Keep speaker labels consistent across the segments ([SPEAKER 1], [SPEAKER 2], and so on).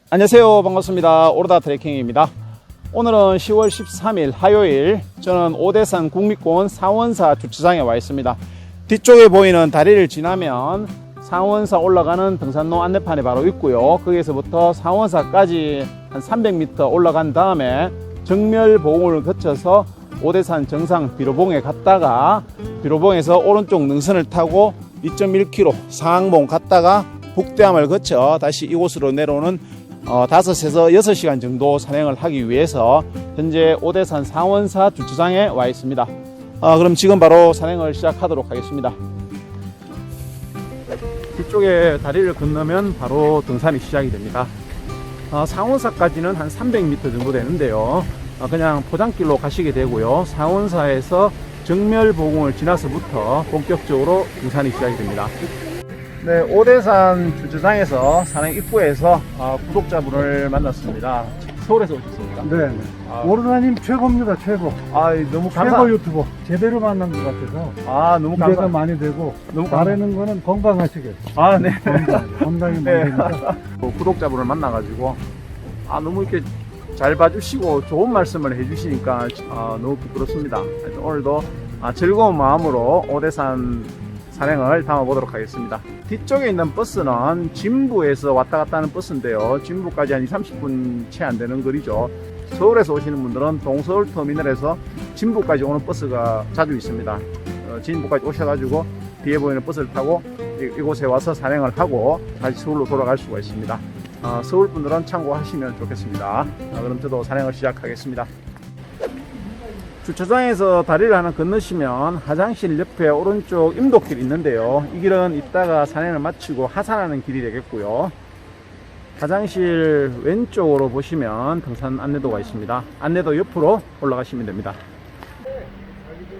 [SPEAKER 1] 안녕하세요, 반갑습니다. 오르다 트레킹입니다. 오늘은 10월 13일 화요일, 저는 오대산 국립공원 상원사 주차장에 와 있습니다. 뒤쪽에 보이는 다리를 지나면 상원사 올라가는 등산로 안내판이 바로 있고요. 거기에서부터 상원사까지 한 300m 올라간 다음에 정멸봉을 거쳐서 오대산 정상 비로봉에 갔다가 비로봉에서 오른쪽 능선을 타고 2.1km 상항봉 갔다가 북대암을 거쳐 다시 이곳으로 내려오는 5에서 6시간 정도 산행을 하기 위해서 현재 오대산 상원사 주차장에 와 있습니다. 그럼 지금 바로 산행을 시작하도록 하겠습니다. 뒤쪽에 다리를 건너면 바로 등산이 시작이 됩니다. 상원사까지는 한 300m 정도 되는데요. 그냥 포장길로 가시게 되고요. 상원사에서 정멸봉을 지나서부터 본격적으로 등산이 시작이 됩니다. 네, 오대산 주차장에서 산행 입구에서 구독자분을 만났습니다. 서울에서 오셨습니까?
[SPEAKER 2] 네. 오르다님 최고입니다, 최고.
[SPEAKER 1] 너무
[SPEAKER 2] 최고 유튜버. 제대로 만난 것 같아서.
[SPEAKER 1] 너무
[SPEAKER 2] 기대가 많이 되고.
[SPEAKER 1] 너무
[SPEAKER 2] 바라는 거는 건강하시게.
[SPEAKER 1] 네.
[SPEAKER 2] 건강이
[SPEAKER 1] 네.
[SPEAKER 2] 많으니까.
[SPEAKER 1] 구독자분을 만나가지고 너무 이렇게 잘 봐주시고 좋은 말씀을 해주시니까 너무 부끄럽습니다. 하여튼 오늘도 즐거운 마음으로 오대산 산행을 담아보도록 하겠습니다. 뒤쪽에 있는 버스는 진부에서 왔다 갔다 하는 버스인데요. 진부까지 한 30분 채 안 되는 거리죠. 서울에서 오시는 분들은 동서울터미널에서 진부까지 오는 버스가 자주 있습니다. 진부까지 오셔가지고 뒤에 보이는 버스를 타고 이곳에 와서 산행을 하고 다시 서울로 돌아갈 수가 있습니다. 서울 분들은 참고하시면 좋겠습니다. 그럼 저도 산행을 시작하겠습니다. 주차장에서 다리를 하나 건너시면 화장실 옆에 오른쪽 임도길이 있는데요. 이 길은 이따가 산행을 마치고 하산하는 길이 되겠고요. 화장실 왼쪽으로 보시면 등산 안내도가 있습니다. 안내도 옆으로 올라가시면 됩니다.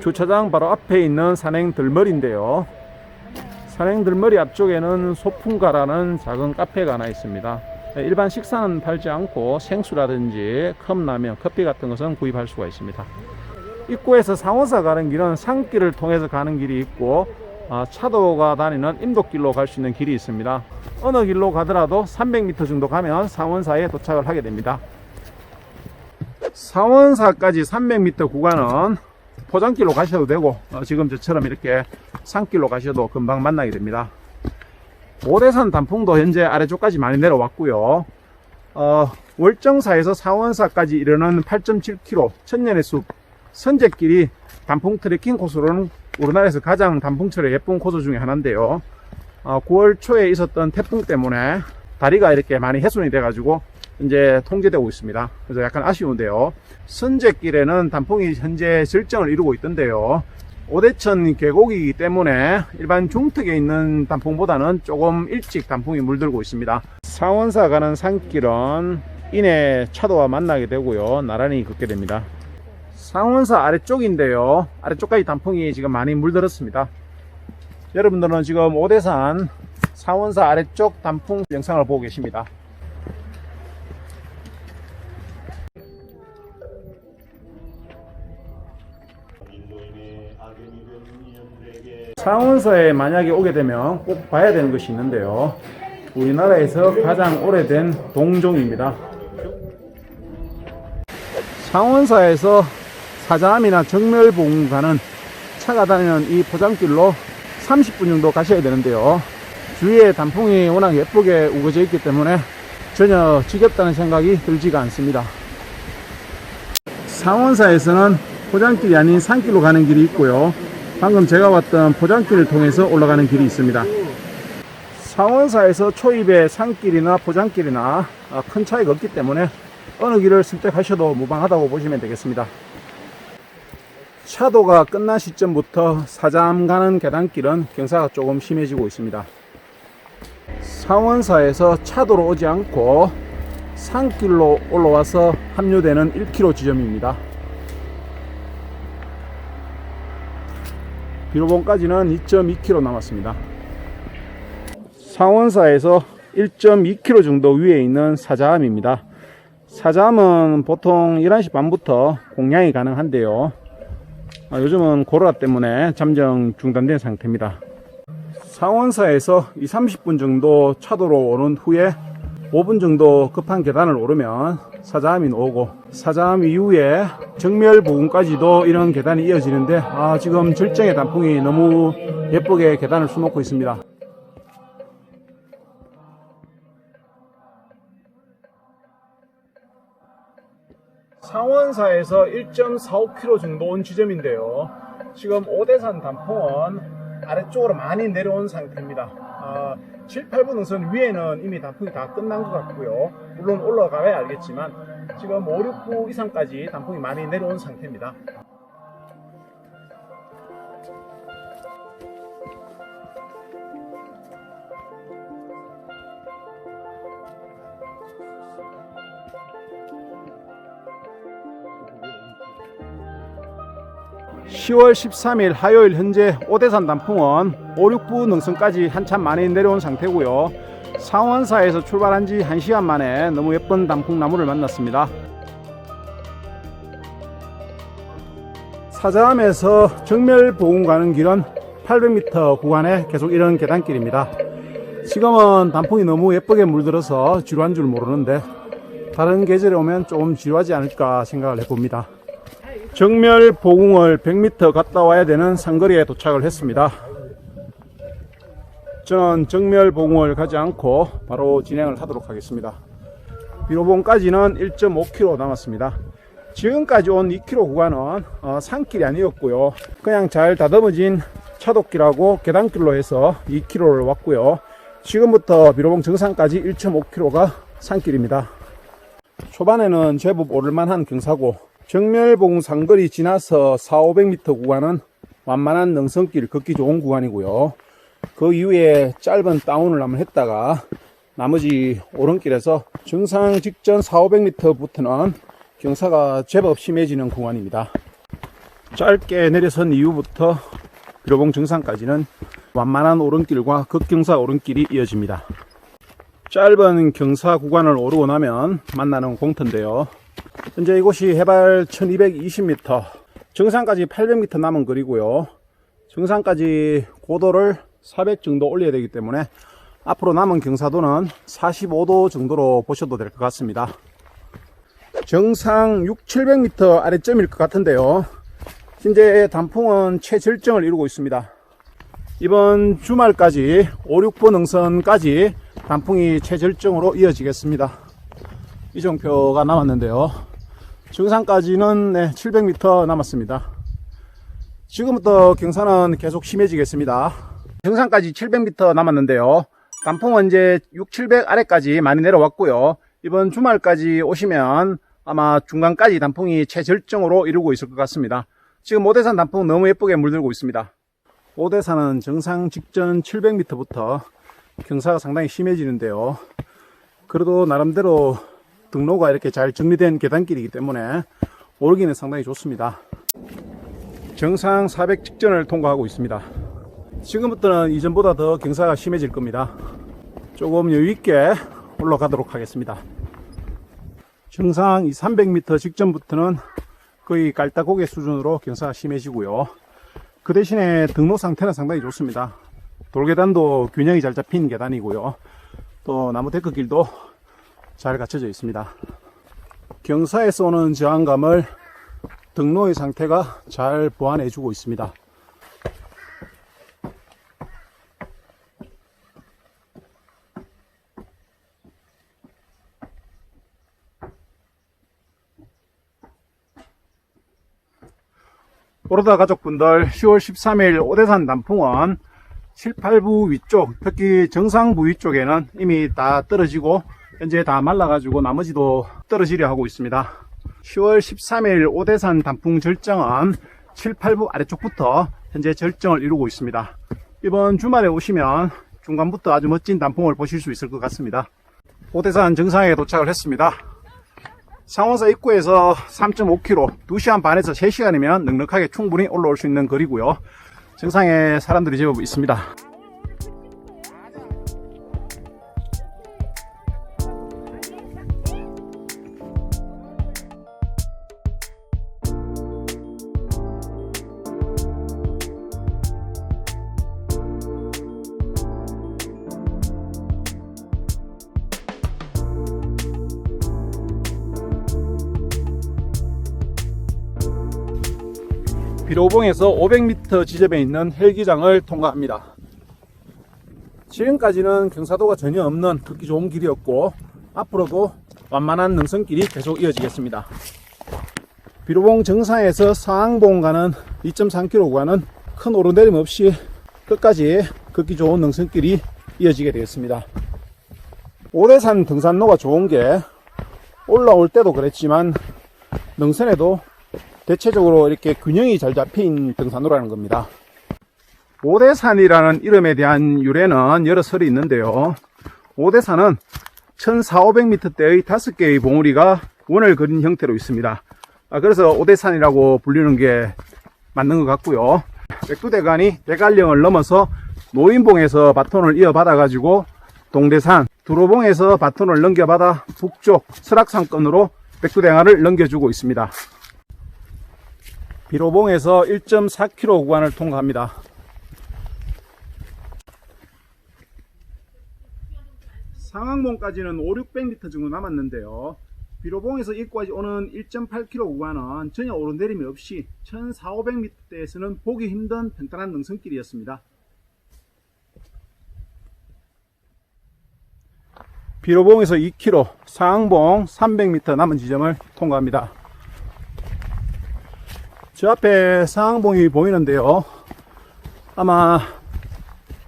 [SPEAKER 1] 주차장 바로 앞에 있는 산행 들머리인데요. 산행 들머리 앞쪽에는 소풍가라는 작은 카페가 하나 있습니다. 일반 식사는 팔지 않고 생수라든지 컵라면, 커피 같은 것은 구입할 수가 있습니다. 입구에서 상원사 가는 길은 산길을 통해서 가는 길이 있고 차도가 다니는 임도길로 갈 수 있는 길이 있습니다. 어느 길로 가더라도 300m 정도 가면 상원사에 도착을 하게 됩니다. 상원사까지 300m 구간은 포장길로 가셔도 되고 지금 저처럼 이렇게 산길로 가셔도 금방 만나게 됩니다. 오대산 단풍도 현재 아래쪽까지 많이 내려왔고요. 월정사에서 상원사까지 이르는 8.7km 천년의 숲 선제길이 단풍 트레킹 코스로는 우리나라에서 가장 단풍철에 예쁜 코스 중에 하나인데요. 9월 초에 있었던 태풍 때문에 다리가 이렇게 많이 훼손이 돼가지고 이제 통제되고 있습니다. 그래서 약간 아쉬운데요. 선제길에는 단풍이 현재 절정을 이루고 있던데요. 오대천 계곡이기 때문에 일반 중턱에 있는 단풍보다는 조금 일찍 단풍이 물들고 있습니다. 상원사 가는 산길은 이내 차도와 만나게 되고요. 나란히 걷게 됩니다. 상원사 아래쪽인데요. 아래쪽까지 단풍이 지금 많이 물들었습니다. 여러분들은 지금 오대산 상원사 아래쪽 단풍 영상을 보고 계십니다. 상원사에 만약에 오게 되면 꼭 봐야 되는 것이 있는데요. 우리나라에서 가장 오래된 동종입니다. 상원사에서 사자암이나 정멸봉 가는 차가 다니는 이 포장길로 30분 정도 가셔야 되는데요. 주위에 단풍이 워낙 예쁘게 우거져 있기 때문에 전혀 지겹다는 생각이 들지가 않습니다. 상원사에서는 포장길이 아닌 산길로 가는 길이 있고요. 방금 제가 왔던 포장길을 통해서 올라가는 길이 있습니다. 상원사에서 초입에 산길이나 포장길이나 큰 차이가 없기 때문에 어느 길을 선택하셔도 무방하다고 보시면 되겠습니다. 차도가 끝난 시점부터 사자암 가는 계단길은 경사가 조금 심해지고 있습니다. 상원사에서 차도로 오지 않고 산길로 올라와서 합류되는 1km 지점입니다. 비로봉까지는 2.2km 남았습니다. 상원사에서 1.2km 정도 위에 있는 사자암입니다. 사자암은 보통 11시 반부터 공양이 가능한데요. 요즘은 코로나 때문에 잠정 중단된 상태입니다. 상원사에서 20-30분 정도 차도로 오는 후에 5분 정도 급한 계단을 오르면 사자암이 나오고, 사자암 이후에 정멸 부근까지도 이런 계단이 이어지는데, 지금 절정의 단풍이 너무 예쁘게 계단을 수놓고 있습니다. 상원사에서 1.45km 정도 온 지점인데요. 지금 오대산 단풍은 아래쪽으로 많이 내려온 상태입니다. 7, 8분 능선 위에는 이미 단풍이 다 끝난 것 같고요. 물론 올라가야 알겠지만 지금 5, 6부 이상까지 단풍이 많이 내려온 상태입니다. (10월 13일) 화요일 현재 오대산 단풍은 5, 6부 능선까지 한참 많이 내려온 상태고요. 상원사에서 출발한 지 1시간 만에 너무 예쁜 단풍나무를 만났습니다. 사자암에서 정멸보궁 가는 길은 800m 구간에 계속 이런 계단길입니다. 지금은 단풍이 너무 예쁘게 물들어서 지루한 줄 모르는데 다른 계절에 오면 좀 지루하지 않을까 생각을 해봅니다. 정멸보궁을 100m 갔다 와야 되는 상거리에 도착을 했습니다. 저는 정멸보궁을 가지 않고 바로 진행을 하도록 하겠습니다. 비로봉까지는 1.5km 남았습니다. 지금까지 온 2km 구간은 산길이 아니었고요. 그냥 잘 다듬어진 차도길하고 계단길로 해서 2km를 왔고요. 지금부터 비로봉 정상까지 1.5km가 산길입니다. 초반에는 제법 오를만한 경사고, 정멸보궁 상거리 지나서 400~500m 구간은 완만한 능선길 걷기 좋은 구간이고요. 그 이후에 짧은 다운을 한번 했다가 나머지 오른길에서 정상 직전 400~500m부터는 경사가 제법 심해지는 구간입니다. 짧게 내려선 이후부터 비로봉 정상까지는 완만한 오른길과 극경사 오른길이 이어집니다. 짧은 경사 구간을 오르고 나면 만나는 공터인데요. 현재 이곳이 해발 1220m, 정상까지 800m 남은 거리고요. 정상까지 고도를 400 정도 올려야 되기 때문에 앞으로 남은 경사도는 45도 정도로 보셔도 될 것 같습니다. 정상 600~700m 아래점일 것 같은데요. 현재 단풍은 최절정을 이루고 있습니다. 이번 주말까지 5, 6부 능선까지 단풍이 최절정으로 이어지겠습니다. 이정표가 남았는데요. 정상까지는 700m 남았습니다. 지금부터 경사는 계속 심해지겠습니다. 정상까지 700m 남았는데요. 단풍은 이제 6, 700 아래까지 많이 내려왔고요. 이번 주말까지 오시면 아마 중간까지 단풍이 최절정으로 이루고 있을 것 같습니다. 지금 오대산 단풍 너무 예쁘게 물들고 있습니다. 오대산은 정상 직전 700m부터 경사가 상당히 심해지는데요. 그래도 나름대로 등로가 이렇게 잘 정리된 계단길이기 때문에 오르기는 상당히 좋습니다. 정상 400 직전을 통과하고 있습니다. 지금부터는 이전보다 더 경사가 심해질 겁니다. 조금 여유있게 올라가도록 하겠습니다. 정상 300m 직전부터는 거의 깔따고개 수준으로 경사가 심해지고요. 그 대신에 등로 상태는 상당히 좋습니다. 돌계단도 균형이 잘 잡힌 계단이고요. 또 나무 데크길도 잘 갖춰져 있습니다. 경사에서 오는 저항감을 등로의 상태가 잘 보완해 주고 있습니다. 오르다 가족분들, 10월 13일 오대산 단풍은 7, 8부 위쪽, 특히 정상부 위쪽에는 이미 다 떨어지고 현재 다 말라가지고 나머지도 떨어지려 하고 있습니다. 10월 13일 오대산 단풍 절정은 7, 8부 아래쪽부터 현재 절정을 이루고 있습니다. 이번 주말에 오시면 중간부터 아주 멋진 단풍을 보실 수 있을 것 같습니다. 오대산 정상에 도착을 했습니다. 상원사 입구에서 3.5km, 2시간 반에서 3시간이면 넉넉하게 충분히 올라올 수 있는 거리고요. 정상에 사람들이 제법 있습니다. 비로봉에서 500m 지점에 있는 헬기장을 통과합니다. 지금까지는 경사도가 전혀 없는 걷기 좋은 길이었고 앞으로도 완만한 능선길이 계속 이어지겠습니다. 비로봉 정상에서 상항봉 가는 2.3km 구간은 큰 오르내림 없이 끝까지 걷기 좋은 능선길이 이어지게 되겠습니다. 오대산 등산로가 좋은 게 올라올 때도 그랬지만 능선에도 대체적으로 이렇게 균형이 잘 잡힌 등산로라는 겁니다. 오대산이라는 이름에 대한 유래는 여러 설이 있는데요. 오대산은 1400~500m대의 5개의 봉우리가 원을 그린 형태로 있습니다. 그래서 오대산이라고 불리는 게 맞는 것 같고요. 백두대간이 대관령을 넘어서 노인봉에서 바톤을 이어받아 가지고 동대산, 두로봉에서 바톤을 넘겨받아 북쪽 설악산권으로 백두대간을 넘겨주고 있습니다. 비로봉에서 1.4km 구간을 통과합니다. 상항봉까지는 500~600m 정도 남았는데요. 비로봉에서 입구까지 오는 1.8km 구간은 전혀 오르내림이 없이 1400~500m대에서는 보기 힘든 평탄한 능선길이었습니다. 비로봉에서 2km, 상항봉 300m 남은 지점을 통과합니다. 저 앞에 상항봉이 보이는데요. 아마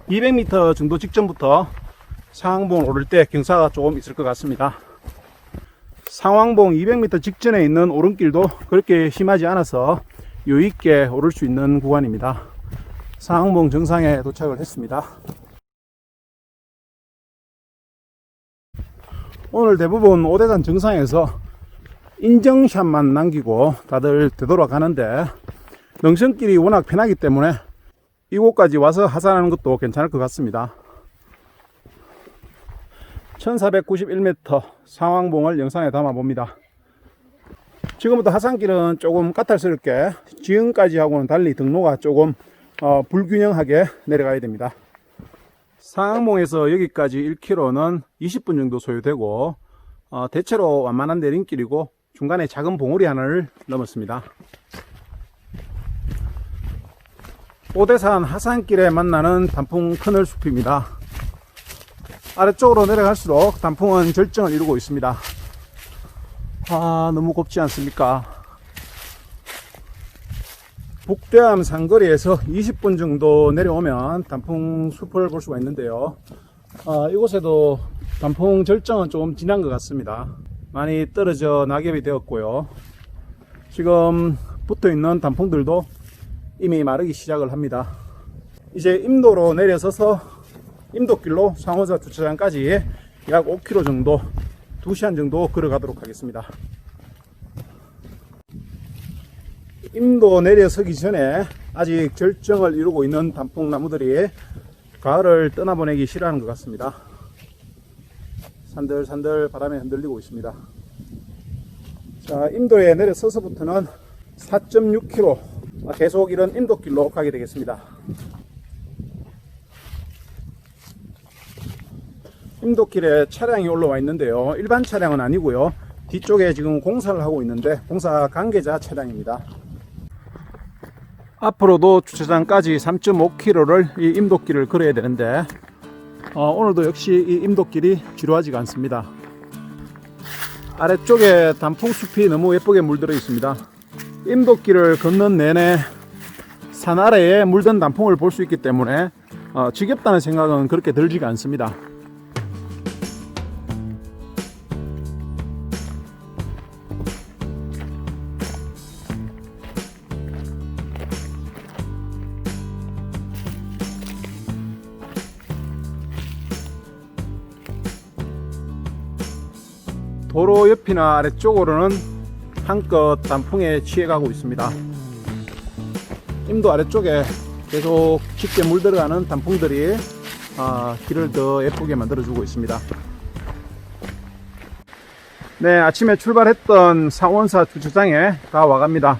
[SPEAKER 1] 200m 정도 직전부터 상항봉을 오를 때 경사가 조금 있을 것 같습니다. 상항봉 200m 직전에 있는 오른길도 그렇게 심하지 않아서 여유있게 오를 수 있는 구간입니다. 상항봉 정상에 도착을 했습니다. 오늘 대부분 오대산 정상에서 인증샷만 남기고 다들 되돌아가는데 능선길이 워낙 편하기 때문에 이곳까지 와서 하산하는 것도 괜찮을 것 같습니다. 1491m 상항봉을 영상에 담아 봅니다. 지금부터 하산길은 조금 까탈스럽게 지금까지 하고는 달리 등로가 조금 불균형하게 내려가야 됩니다. 상항봉에서 여기까지 1km는 20분 정도 소요되고 대체로 완만한 내림길이고 중간에 작은 봉우리 하나를 넘었습니다. 오대산 하산길에 만나는 단풍 그늘숲입니다. 아래쪽으로 내려갈수록 단풍은 절정을 이루고 있습니다. 너무 곱지 않습니까? 북대암 산거리에서 20분 정도 내려오면 단풍 숲을 볼 수가 있는데요. 이곳에도 단풍 절정은 조금 지난 것 같습니다. 많이 떨어져 낙엽이 되었고요. 지금 붙어있는 단풍들도 이미 마르기 시작을 합니다. 이제 임도로 내려서서 임도길로 상호사 주차장까지 약 5km 정도 2시간 정도 걸어가도록 하겠습니다. 임도 내려서기 전에 아직 절정을 이루고 있는 단풍나무들이 가을을 떠나보내기 싫어하는 것 같습니다. 산들산들 바람에 흔들리고 있습니다. 자, 임도에 내려서서부터는 4.6km 계속 이런 임도길로 가게 되겠습니다. 임도길에 차량이 올라와 있는데요. 일반 차량은 아니고요. 뒤쪽에 지금 공사를 하고 있는데 공사 관계자 차량입니다. 앞으로도 주차장까지 3.5km를 이 임도길을 걸어야 되는데 오늘도 역시 이 임도길이 지루하지가 않습니다. 아래쪽에 단풍숲이 너무 예쁘게 물들어 있습니다. 임도길을 걷는 내내 산 아래에 물든 단풍을 볼 수 있기 때문에 지겹다는 생각은 그렇게 들지가 않습니다. 도로 옆이나 아래쪽으로는 한껏 단풍에 취해가고 있습니다. 임도 아래쪽에 계속 짙게 물들어가는 단풍들이 길을 더 예쁘게 만들어주고 있습니다. 네, 아침에 출발했던 상원사 주차장에 다 와갑니다.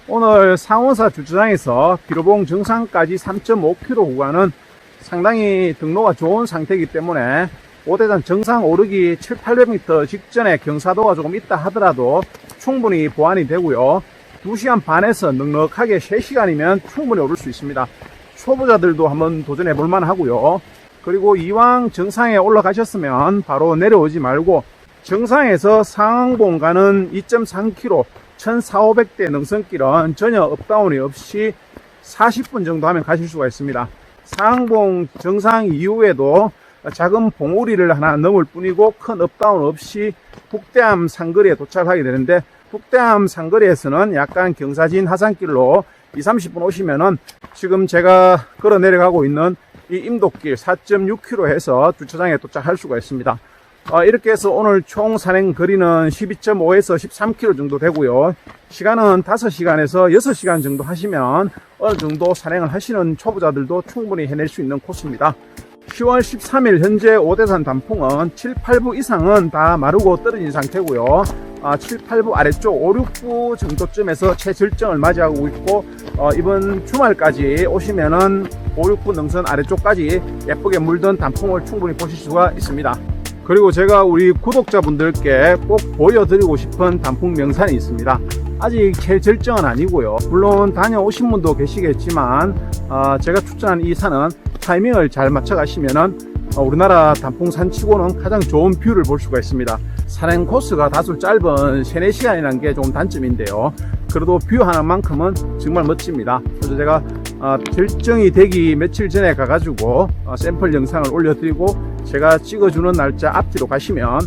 [SPEAKER 1] 오늘 상원사 주차장에서 비로봉 정상까지 3.5km 구간은 상당히 등로가 좋은 상태이기 때문에 오대산 정상 오르기 700~800m 직전에 경사도가 조금 있다 하더라도 충분히 보완이 되고요. 2시간 반에서 넉넉하게 3시간이면 충분히 오를 수 있습니다. 초보자들도 한번 도전해 볼 만하고요. 그리고 이왕 정상에 올라가셨으면 바로 내려오지 말고 정상에서 상항봉 가는 2.3km 1400대 능선길은 전혀 업다운이 없이 40분 정도 하면 가실 수가 있습니다. 상항봉 정상 이후에도 작은 봉우리를 하나 넘을 뿐이고 큰 업다운 없이 북대암 상거리에 도착하게 되는데, 북대암 상거리에서는 약간 경사진 하산길로 20-30분 오시면은 지금 제가 걸어 내려가고 있는 이 임도길 4.6km 해서 주차장에 도착할 수가 있습니다. 이렇게 해서 오늘 총 산행 거리는 12.5에서 13km 정도 되고요. 시간은 5시간에서 6시간 정도 하시면 어느 정도 산행을 하시는 초보자들도 충분히 해낼 수 있는 코스입니다. 10월 13일 현재 오대산 단풍은 7, 8부 이상은 다 마르고 떨어진 상태고요. 7, 8부 아래쪽 5, 6부 정도쯤에서 최절정을 맞이하고 있고, 이번 주말까지 오시면은 5, 6부 능선 아래쪽까지 예쁘게 물든 단풍을 충분히 보실 수가 있습니다. 그리고 제가 우리 구독자분들께 꼭 보여드리고 싶은 단풍 명산이 있습니다. 아직 최절정은 아니고요. 물론 다녀오신 분도 계시겠지만 제가 추천한 이 산은 타이밍을 잘 맞춰 가시면은 우리나라 단풍산 치고는 가장 좋은 뷰를 볼 수가 있습니다. 산행 코스가 다소 짧은 3-4시간이라는 게 좀 단점인데요. 그래도 뷰 하나만큼은 정말 멋집니다. 그래서 제가 결정이 되기 며칠 전에 가가지고 샘플 영상을 올려드리고, 제가 찍어주는 날짜 앞뒤로 가시면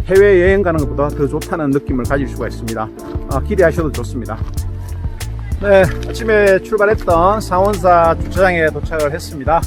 [SPEAKER 1] 해외여행 가는 것보다 더 좋다는 느낌을 가질 수가 있습니다. 기대하셔도 좋습니다. 네, 아침에 출발했던 상원사 주차장에 도착을 했습니다.